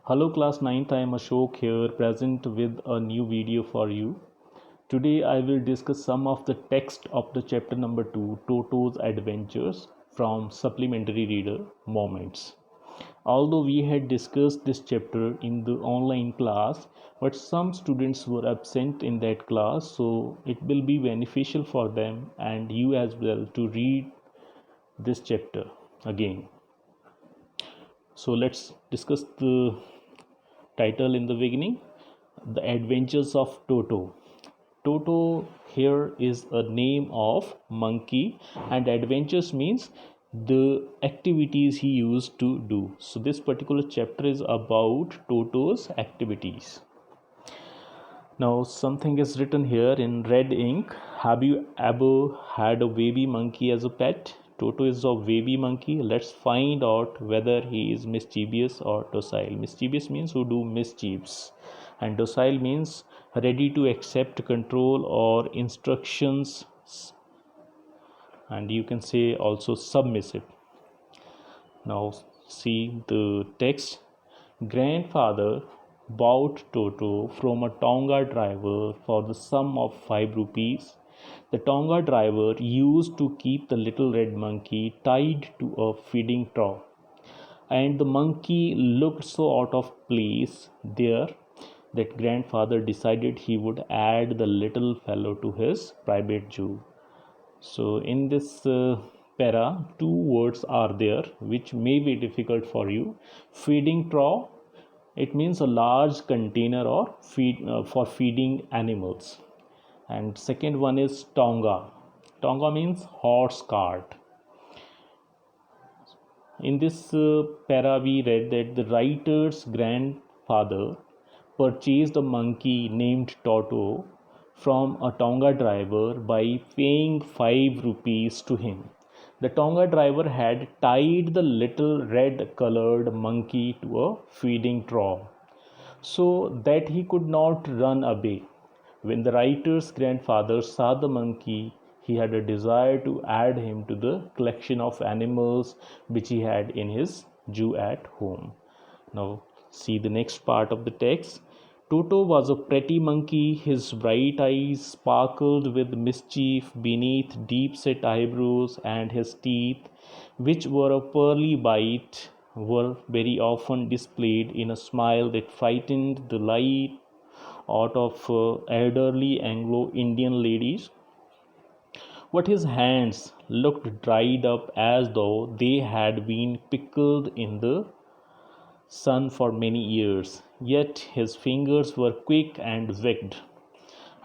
Hello class 9th, I am Ashok here present with a new video for you. Today I will discuss some of the text of the chapter number 2 Toto's Adventures from Supplementary Reader Moments. Although we had discussed this chapter in the online class, but some students were absent in that class, so it will be beneficial for them and you as well to read this chapter again. So let's discuss the title in the beginning. The Adventures of Toto. Toto here is a name of monkey, and adventures means the activities he used to do. So this particular chapter is about Toto's activities. Now something is written here in red ink. Have you ever had a baby monkey as a pet? Toto is a baby monkey. Let's find out whether he is mischievous or docile. Mischievous means who do mischiefs, and docile means ready to accept control or instructions, and you can say also submissive. Now see the text. Grandfather bought Toto from a Tonga driver for the sum of 5 rupees. The Tonga driver used to keep the little red monkey tied to a feeding trough, and the monkey looked so out of place there that grandfather decided he would add the little fellow to his private zoo. So in this para, two words are there which may be difficult for you. Feeding trough, it means a large container or for feeding animals, and second one is tonga. Tonga means horse cart. In this para we read that the writer's grandfather purchased a monkey named Toto from a Tonga driver by paying 5 rupees to him. The Tonga driver had tied the little red colored monkey to a feeding trough so that he could not run away. When the writer's grandfather saw the monkey, he had a desire to add him to the collection of animals which he had in his zoo at home. Now, see the next part of the text. Toto was a pretty monkey. His bright eyes sparkled with mischief beneath deep set eyebrows, and his teeth, which were a pearly white, were very often displayed in a smile that frightened the light out of elderly Anglo Indian ladies. But his hands looked dried up as though they had been pickled in the sun for many years, yet his fingers were quick and wicked,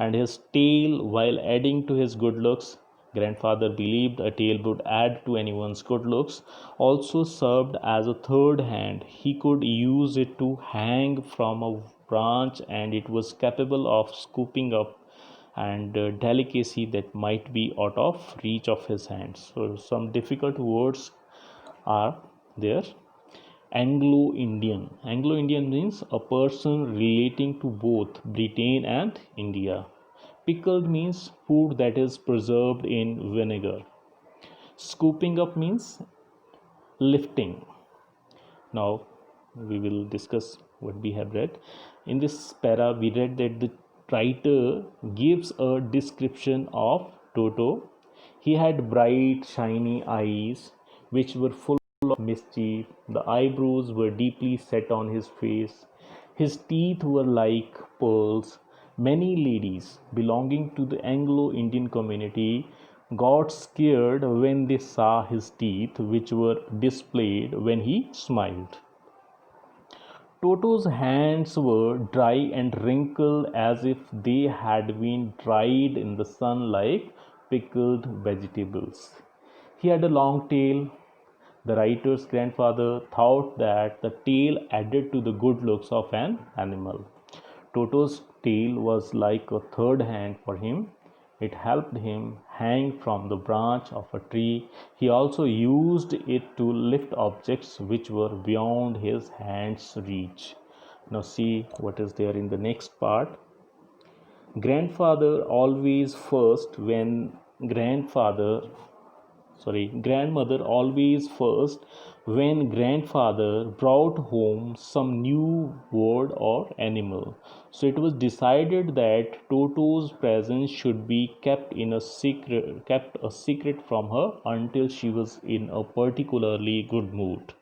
and his tail, while adding to his good looks, grandfather believed a tail would add to anyone's good looks, also served as a third hand. He could use it to hang from a branch, and it was capable of scooping up and delicacy that might be out of reach of his hands. So some difficult words are there. Anglo-Indian. Anglo-Indian means a person relating to both Britain and India. Pickled means food that is preserved in vinegar. Scooping up means lifting. Now we will discuss what we have read. In this para, we read that the writer gives a description of Toto. He had bright, shiny eyes which were full of mischief. The eyebrows were deeply set on his face. His teeth were like pearls. Many ladies belonging to the Anglo Indian community got scared when they saw his teeth, which were displayed when he smiled. Toto's hands were dry and wrinkled as if they had been dried in the sun like pickled vegetables. He had a long tail. The writer's grandfather thought that the tail added to the good looks of an animal. Toto's tail was like a third hand for him. It helped him hang from the branch of a tree. He also used it to lift objects which were beyond his hand's reach. Now see what is there in the next part. Grandfather always first when grandfather grandmother always first when grandfather brought home some new bird or animal. So it was decided that Toto's presence should be kept a secret from her until she was in a particularly good mood.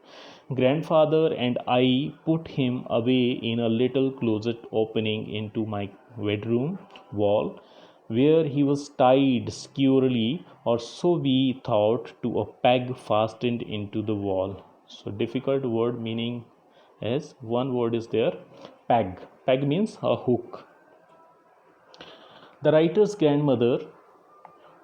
Grandfather and I put him away in a little closet opening into my bedroom wall, where he was tied securely, or so we thought, to a peg fastened into the wall. So difficult word, meaning as one word is there, peg. Peg means a hook. The writer's grandmother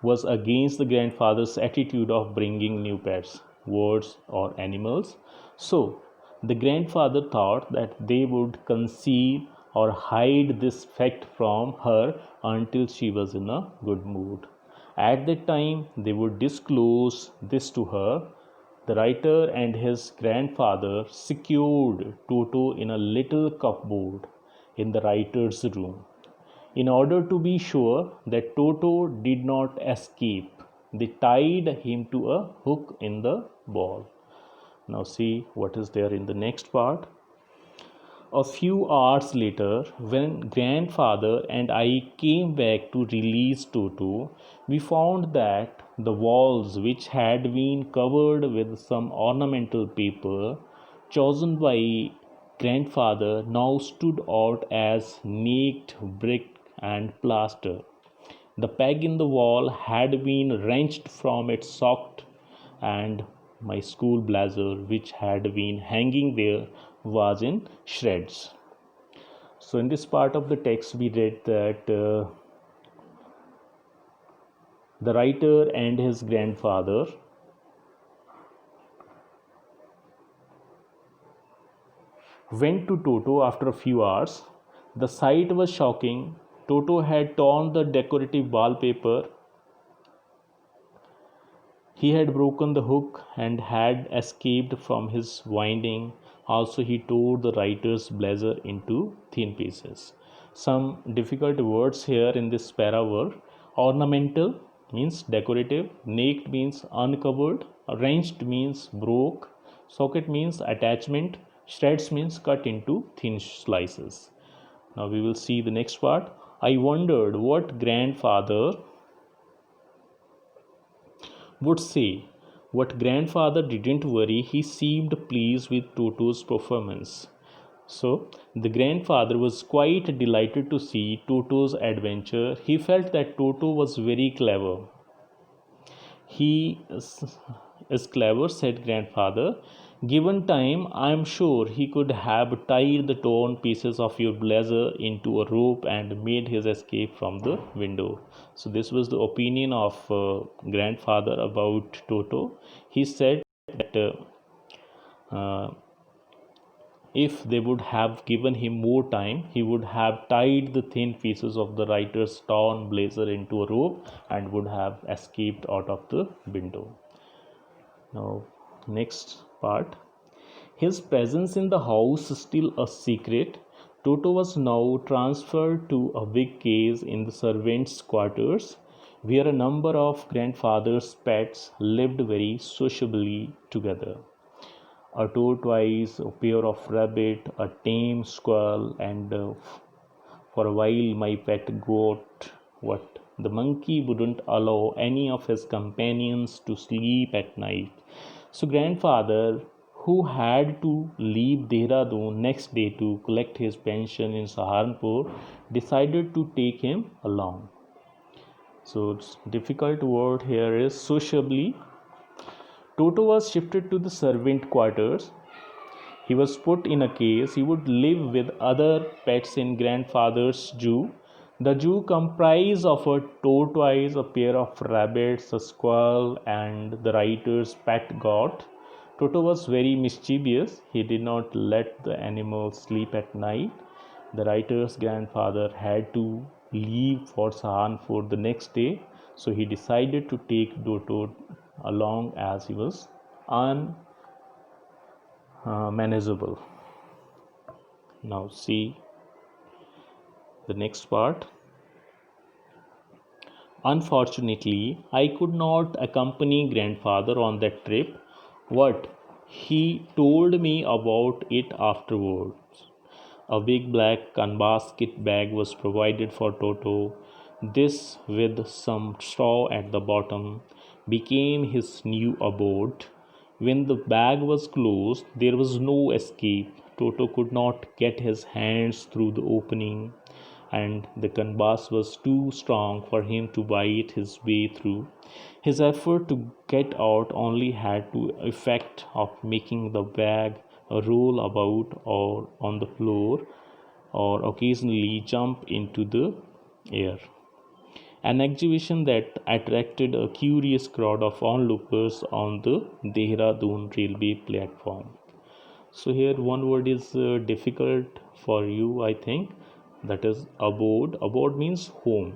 was against the grandfather's attitude of bringing new pets, birds, or animals. So, the grandfather thought that they would conceal or hide this fact from her until she was in a good mood. At that time, they would disclose this to her. The writer and his grandfather secured Toto in a little cupboard in the writer's room. In order to be sure that Toto did not escape, they tied him to a hook in the wall. Now, see what is there in the next part. A few hours later, when grandfather and I came back to release Toto, we found that the walls, which had been covered with some ornamental paper chosen by grandfather, now stood out as naked brick and plaster. The peg in the wall had been wrenched from its socket, and my school blazer, which had been hanging there, was in shreds. So, in this part of the text, we read that the writer and his grandfather went to Toto after a few hours. The sight was shocking. Toto had torn the decorative wallpaper. He had broken the hook and had escaped from his winding. Also, he tore the writer's blazer into thin pieces. Some difficult words here in this para were: ornamental means decorative, naked means uncovered, wrenched means broke, socket means attachment, shreds means cut into thin slices. Now we will see the next part. I wondered what grandfather would say. What grandfather didn't worry, he seemed pleased with Toto's performance. So, the grandfather was quite delighted to see Toto's adventure. He felt that Toto was very clever. He is clever, said grandfather. Given time, I am sure he could have tied the torn pieces of your blazer into a rope and made his escape from the window. So, this was the opinion of grandfather about Toto. He said that if they would have given him more time, he would have tied the thin pieces of the writer's torn blazer into a rope and would have escaped out of the window. Now, next part. His presence in the house still a secret, Toto was now transferred to a big case in the servants' quarters, where a number of grandfather's pets lived very sociably together. A tortoise, a pair of rabbit, a tame squirrel, and for a while my pet goat. What? The monkey wouldn't allow any of his companions to sleep at night. So grandfather, who had to leave Dehradun next day to collect his pension in Saharanpur, decided to take him along. So difficult word here is sociably. Toto was shifted to the servant quarters. He was put in a case. He would live with other pets in grandfather's zoo. The zoo comprised of a tortoise, a pair of rabbits, a squirrel, and the writer's pet goat. Toto was very mischievous. He did not let the animals sleep at night. The writer's grandfather had to leave for Saharanpur the next day, so he decided to take Toto along as he was unmanageable. Now see the next part. Unfortunately, I could not accompany grandfather on that trip. What? He told me about it afterwards. A big black canvas kit bag was provided for Toto. This, with some straw at the bottom, became his new abode. When the bag was closed, there was no escape. Toto could not get his hands through the opening, and the canvas was too strong for him to bite his way through. His effort to get out only had the effect of making the bag roll about or on the floor or occasionally jump into the air. An exhibition that attracted a curious crowd of onlookers on the Dehradun railway platform. So here one word is difficult for you, I think, that is abode. Abode means home.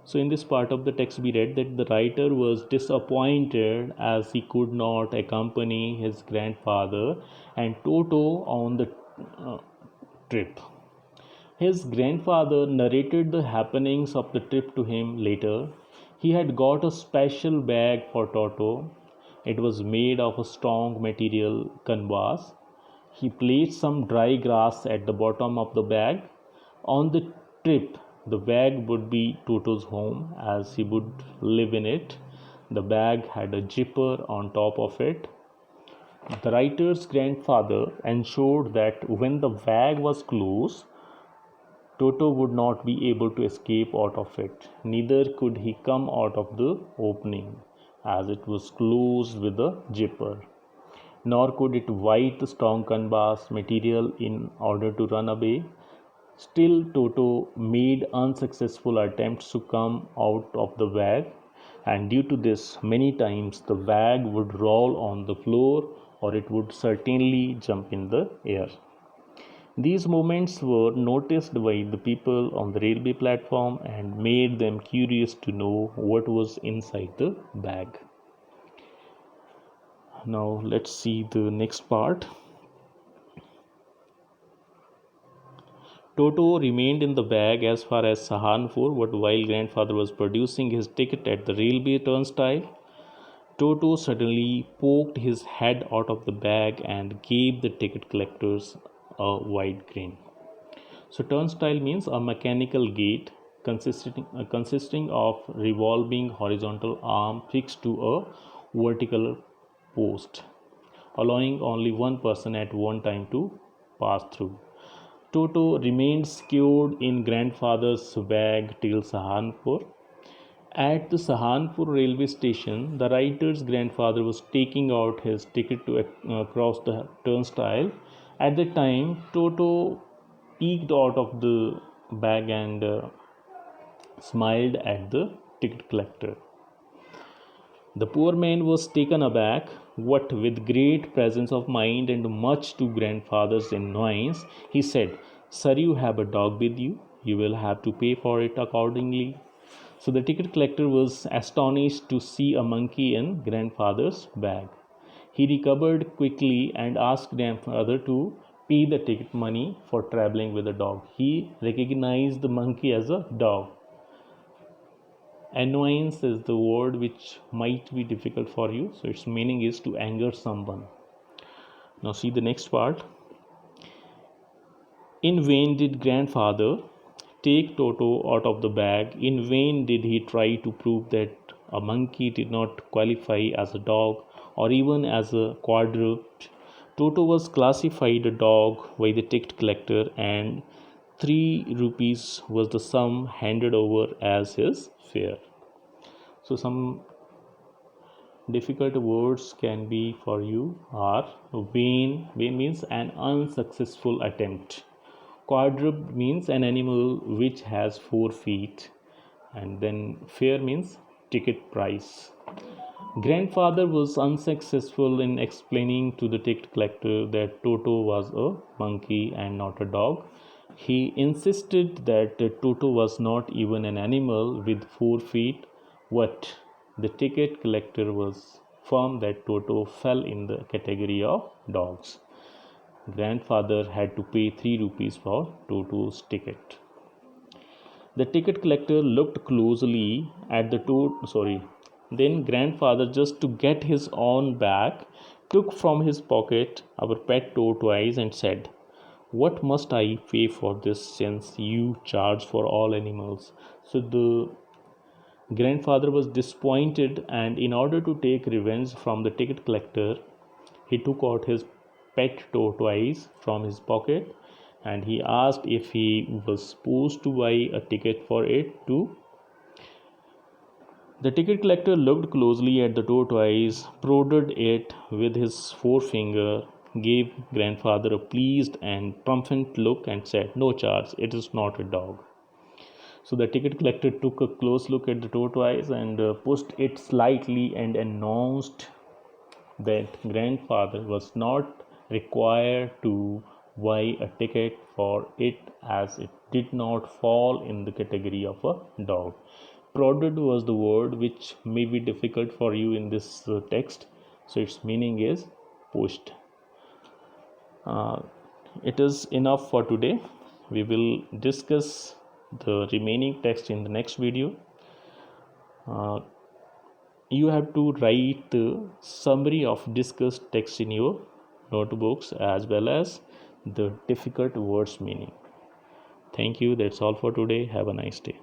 So in this part of the text we read that the writer was disappointed as he could not accompany his grandfather and Toto on the uh, trip. His grandfather narrated the happenings of the trip to him later. He had got a special bag for Toto. It was made of a strong material canvas. He placed some dry grass at the bottom of the bag. On the trip, the bag would be Toto's home as he would live in it. The bag had a zipper on top of it. The writer's grandfather ensured that when the bag was closed, Toto would not be able to escape out of it. Neither could he come out of the opening, as it was closed with a zipper. Nor could it bite the strong canvas material in order to run away. Still, Toto made unsuccessful attempts to come out of the bag, and due to this, many times the bag would roll on the floor or it would certainly jump in the air. These movements were noticed by the people on the railway platform and made them curious to know what was inside the bag. Now, let's see the next part. Toto remained in the bag as far as Sahanpur, but while grandfather was producing his ticket at the railway turnstile, Toto suddenly poked his head out of the bag and gave the ticket collectors a wide grin. So, turnstile means a mechanical gate consisting of revolving horizontal arm fixed to a vertical post, allowing only one person at one time to pass through. Toto remained secured in grandfather's bag till Sahanpur. At the Sahanpur railway station, the writer's grandfather was taking out his ticket to cross the turnstile. At the time, Toto peeked out of the bag and smiled at the ticket collector. The poor man was taken aback, what with great presence of mind and much to grandfather's annoyance, he said, "Sir, you have a dog with you. You will have to pay for it accordingly." So the ticket collector was astonished to see a monkey in grandfather's bag. He recovered quickly and asked grandfather to pay the ticket money for traveling with the dog. He recognized the monkey as a dog. Annoyance is the word which might be difficult for you, so its meaning is to anger someone. Now see the next part. In vain did grandfather take Toto out of the bag. In vain did he try to prove that a monkey did not qualify as a dog or even as a quadruped. Toto was classified a dog by the ticket collector, and 3 rupees was the sum handed over as his fare. So some difficult words can be for you are vain. Vain means an unsuccessful attempt. Quadruped means an animal which has 4 feet, and then fare means ticket price. Grandfather was unsuccessful in explaining to the ticket collector that Toto was a monkey and not a dog. He insisted that Toto was not even an animal with 4 feet, but the ticket collector was firm that Toto fell in the category of dogs. Grandfather had to pay 3 rupees for Toto's ticket. The ticket collector looked closely at the Then grandfather, just to get his own back, took from his pocket our pet tortoise and said, "What must I pay for this since you charge for all animals?" So the grandfather was disappointed, and in order to take revenge from the ticket collector, he took out his pet tortoise from his pocket and he asked if he was supposed to buy a ticket for it too. The ticket collector looked closely at the tortoise, prodded it with his forefinger, gave grandfather a pleased and triumphant look, and said, "No charge, it is not a dog." So the ticket collector took a close look at the tortoise and pushed it slightly and announced that grandfather was not required to buy a ticket for it as it did not fall in the category of a dog. Prodded was the word which may be difficult for you in this text, so its meaning is pushed. Uh, it is enough for today. We will discuss the remaining text in the next video. You have to write the summary of discussed text in your notebooks as well as the difficult words meaning. Thank you. That's all for today. Have a nice day.